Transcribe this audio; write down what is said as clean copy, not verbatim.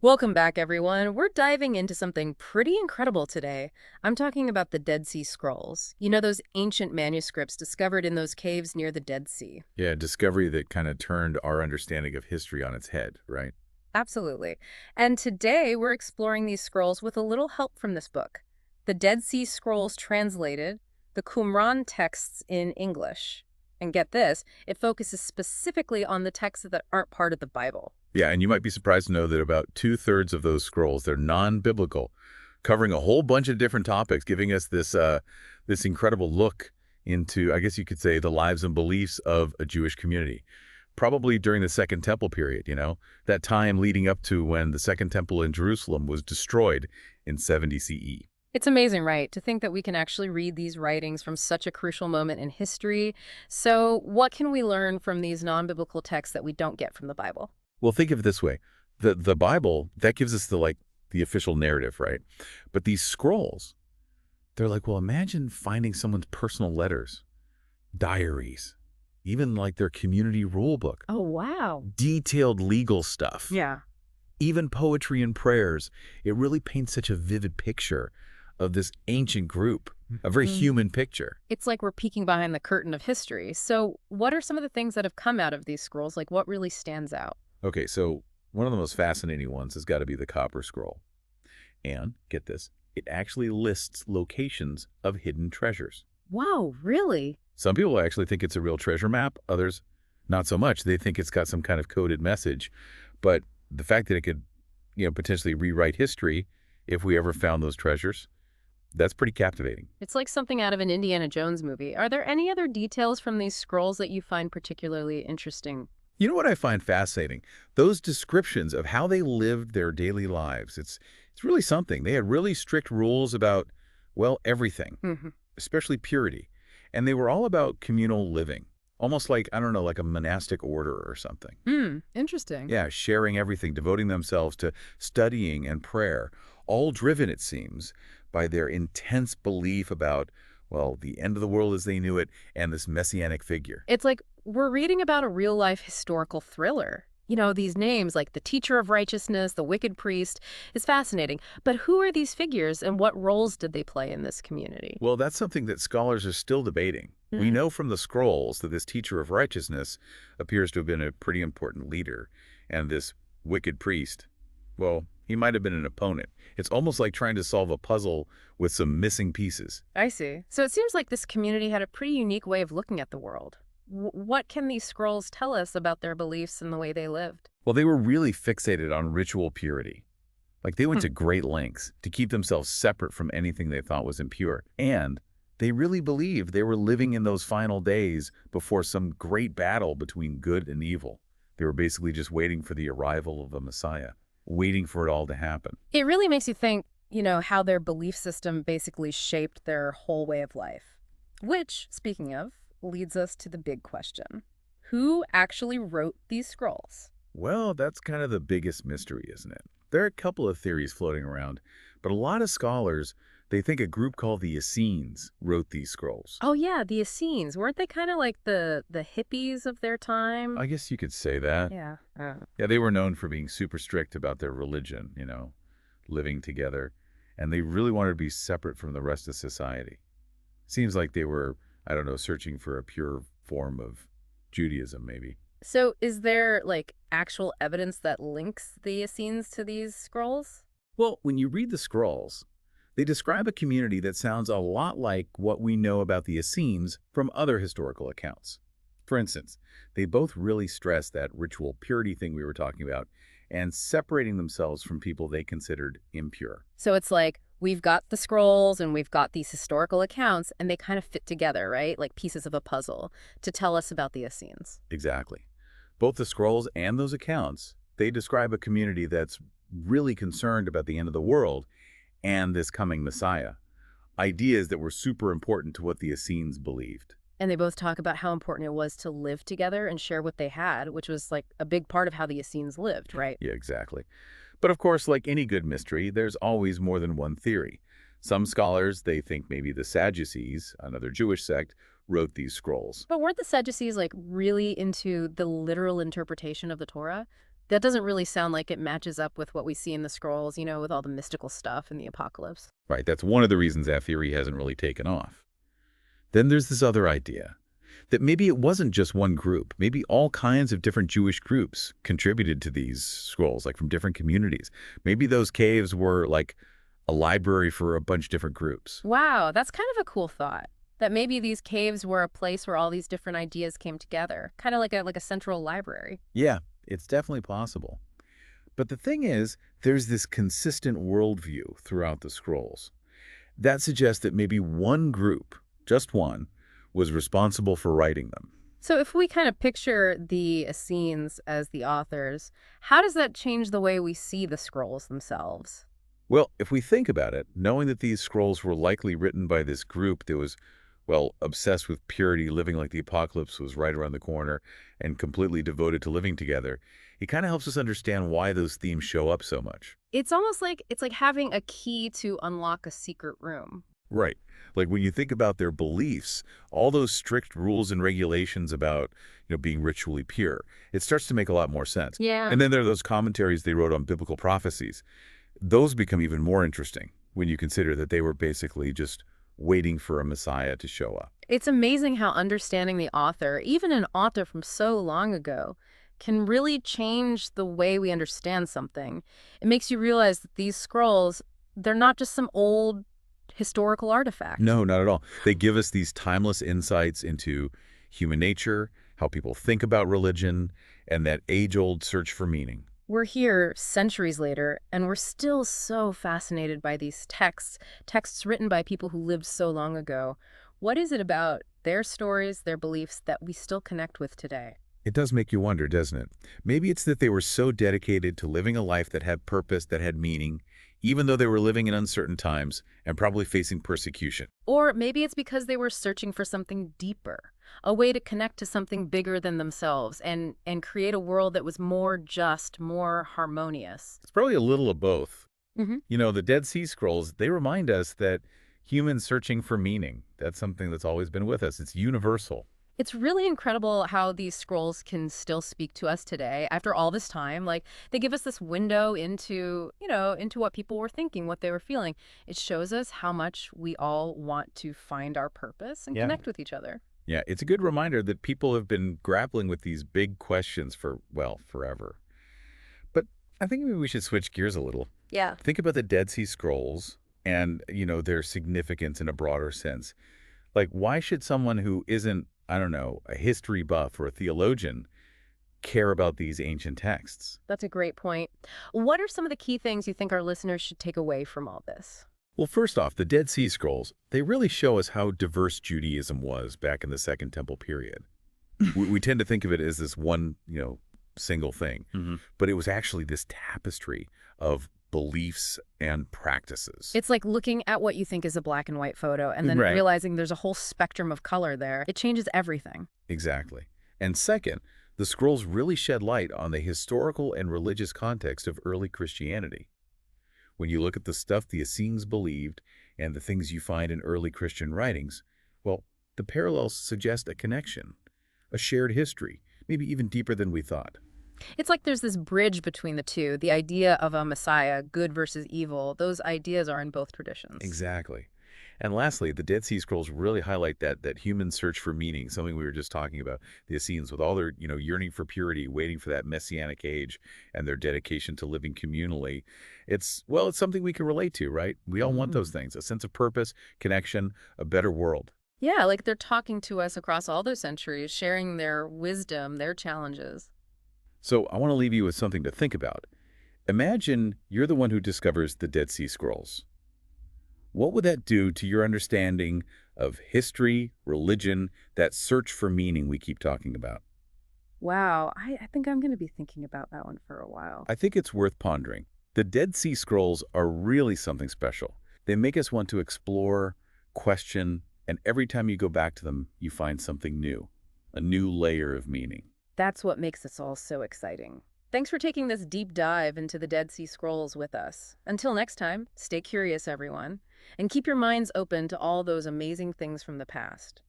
Welcome back, everyone. We're diving into something pretty incredible today. I'm talking about the Dead Sea Scrolls. You know, those ancient manuscripts discovered in those caves near the Dead Sea. Yeah, discovery that kind of turned our understanding of history on its head, right? Absolutely. And today we're exploring these scrolls with a little help from this book. The Dead Sea Scrolls Translated, the Qumran texts in English. And get this, it focuses specifically on the texts that aren't part of the Bible. Yeah, and you might be surprised to know that about two-thirds of those scrolls, they're non-biblical, covering a whole bunch of different topics, giving us this incredible look into, I guess you could say, the lives and beliefs of a Jewish community. Probably during the Second Temple period, that time leading up to when the Second Temple in Jerusalem was destroyed in 70 CE. It's amazing, right, to think that we can actually read these writings from such a crucial moment in history. So, what can we learn from these non-biblical texts that we don't get from the Bible? Well, think of it this way. The Bible, that gives us the official narrative, right? But these scrolls, they're like, well, imagine finding someone's personal letters, diaries, even like their community rule book, Oh, wow. detailed legal stuff, Yeah. even poetry and prayers. It really paints such a vivid picture of this ancient group, a very Mm. human picture. It's like we're peeking behind the curtain of history. So, what are some of the things that have come out of these scrolls? Like, what really stands out? Okay, so one of the most fascinating ones has got to be the Copper Scroll. And, get this, it actually lists locations of hidden treasures. Wow, really? Some people actually think it's a real treasure map, others not so much. They think it's got some kind of coded message. But the fact that it could, potentially rewrite history if we ever found those treasures, that's pretty captivating. It's like something out of an Indiana Jones movie. Are there any other details from these scrolls that you find particularly interesting? You know what I find fascinating? Those descriptions of how they lived their daily lives. It's really something. They had really strict rules about, well, everything, Hmm. especially purity. And they were all about communal living, almost like, I don't know, like a monastic order or something. Interesting. Yeah, sharing everything, devoting themselves to studying and prayer, all driven, it seems, by their intense belief about, well, the end of the world as they knew it and this messianic figure. It's like we're reading about a real life historical thriller. You know, these names like the teacher of righteousness, the wicked priest, is fascinating. But who are these figures and what roles did they play in this community? Well, that's something that scholars are still debating. We Mm. know from the scrolls that this teacher of righteousness appears to have been a pretty important leader, and this wicked priest, well, he might have been an opponent. It's almost like trying to solve a puzzle with some missing pieces. I see. So it seems like this community had a pretty unique way of looking at the world. What can these scrolls tell us about their beliefs and the way they lived? Well, they were really fixated on ritual purity. Like they went Hmm. to great lengths to keep themselves separate from anything they thought was impure. And they really believed they were living in those final days before some great battle between good and evil. They were basically just waiting for the arrival of a Messiah, waiting for it all to happen. It really makes you think, how their belief system basically shaped their whole way of life. Which, speaking of, leads us to the big question. Who actually wrote these scrolls? Well, that's kind of the biggest mystery, isn't it? There are a couple of theories floating around, but a lot of scholars, they think a group called the Essenes wrote these scrolls. Oh yeah, the Essenes. Weren't they kind of like the hippies of their time? I guess you could say that. Yeah. Yeah, they were known for being super strict about their religion, living together, and they really wanted to be separate from the rest of society. Seems like they were, I don't know, searching for a pure form of Judaism, maybe. So is there like actual evidence that links the Essenes to these scrolls? Well, when you read the scrolls, they describe a community that sounds a lot like what we know about the Essenes from other historical accounts. For instance, they both really stress that ritual purity thing we were talking about and separating themselves from people they considered impure. So it's like we've got the scrolls and we've got these historical accounts and they kind of fit together, right? Like pieces of a puzzle to tell us about the Essenes. Exactly. Both the scrolls and those accounts, they describe a community that's really concerned about the end of the world and this coming Messiah. Ideas that were super important to what the Essenes believed. And they both talk about how important it was to live together and share what they had, which was like a big part of how the Essenes lived, right? Yeah, exactly. But of course, like any good mystery, there's always more than one theory. Some scholars, they think maybe the Sadducees, another Jewish sect, wrote these scrolls. But weren't the Sadducees like really into the literal interpretation of the Torah? That doesn't really sound like it matches up with what we see in the scrolls, with all the mystical stuff in the apocalypse. Right, that's one of the reasons that theory hasn't really taken off. Then there's this other idea, that maybe it wasn't just one group. Maybe all kinds of different Jewish groups contributed to these scrolls, like from different communities. Maybe those caves were like a library for a bunch of different groups. Wow, that's kind of a cool thought. That maybe these caves were a place where all these different ideas came together, kind of like a central library. Yeah, it's definitely possible. But the thing is, there's this consistent worldview throughout the scrolls. That suggests that maybe one group, just one, was responsible for writing them. So if we kind of picture the Essenes as the authors, how does that change the way we see the scrolls themselves? Well, if we think about it, knowing that these scrolls were likely written by this group that was, well, obsessed with purity, living like the apocalypse was right around the corner, and completely devoted to living together, it kind of helps us understand why those themes show up so much. It's almost like it's like having a key to unlock a secret room. Right. Like when you think about their beliefs, all those strict rules and regulations about, being ritually pure, it starts to make a lot more sense. Yeah. And then there are those commentaries they wrote on biblical prophecies. Those become even more interesting when you consider that they were basically just waiting for a Messiah to show up. It's amazing how understanding the author, even an author from so long ago, can really change the way we understand something. It makes you realize that these scrolls, they're not just some old historical artifact. No, not at all. They give us these timeless insights into human nature, how people think about religion, and that age-old search for meaning. We're here centuries later, and we're still so fascinated by these texts written by people who lived so long ago. What is it about their stories, their beliefs, that we still connect with today? It does make you wonder, doesn't it? Maybe it's that they were so dedicated to living a life that had purpose, that had meaning, even though they were living in uncertain times and probably facing persecution. Or maybe it's because they were searching for something deeper, a way to connect to something bigger than themselves and create a world that was more just, more harmonious. It's probably a little of both. Hmm. The Dead Sea Scrolls, they remind us that humans searching for meaning, that's something that's always been with us. It's universal. It's really incredible how these scrolls can still speak to us today after all this time. Like, they give us this window into what people were thinking, what they were feeling. It shows us how much we all want to find our purpose and Yeah. connect with each other. Yeah, it's a good reminder that people have been grappling with these big questions for, well, forever. But I think maybe we should switch gears a little. Yeah. Think about the Dead Sea Scrolls and, their significance in a broader sense. Like, why should someone who isn't, I don't know, a history buff or a theologian care about these ancient texts? That's a great point. What are some of the key things you think our listeners should take away from all this? Well, first off, the Dead Sea Scrolls, they really show us how diverse Judaism was back in the Second Temple period. We tend to think of it as this one, single thing, but it was actually this tapestry of beliefs and practices. It's like looking at what you think is a black and white photo and then Right. realizing there's a whole spectrum of color there. It changes everything. Exactly. And second, the scrolls really shed light on the historical and religious context of early Christianity. When you look at the stuff the Essenes believed and the things you find in early Christian writings, well, the parallels suggest a connection, a shared history, maybe even deeper than we thought. It's like there's this bridge between the two, the idea of a Messiah, good versus evil. Those ideas are in both traditions. Exactly. And lastly, the Dead Sea Scrolls really highlight that human search for meaning, something we were just talking about, the Essenes with all their, yearning for purity, waiting for that messianic age, and their dedication to living communally. It's something we can relate to, right? We all want those things, a sense of purpose, connection, a better world. Yeah, like they're talking to us across all those centuries, sharing their wisdom, their challenges. So I want to leave you with something to think about. Imagine you're the one who discovers the Dead Sea Scrolls. What would that do to your understanding of history, religion, that search for meaning we keep talking about? Wow, I think I'm going to be thinking about that one for a while. I think it's worth pondering. The Dead Sea Scrolls are really something special. They make us want to explore, question, and every time you go back to them, you find something new, a new layer of meaning. That's what makes this all so exciting. Thanks for taking this deep dive into the Dead Sea Scrolls with us. Until next time, stay curious, everyone, and keep your minds open to all those amazing things from the past.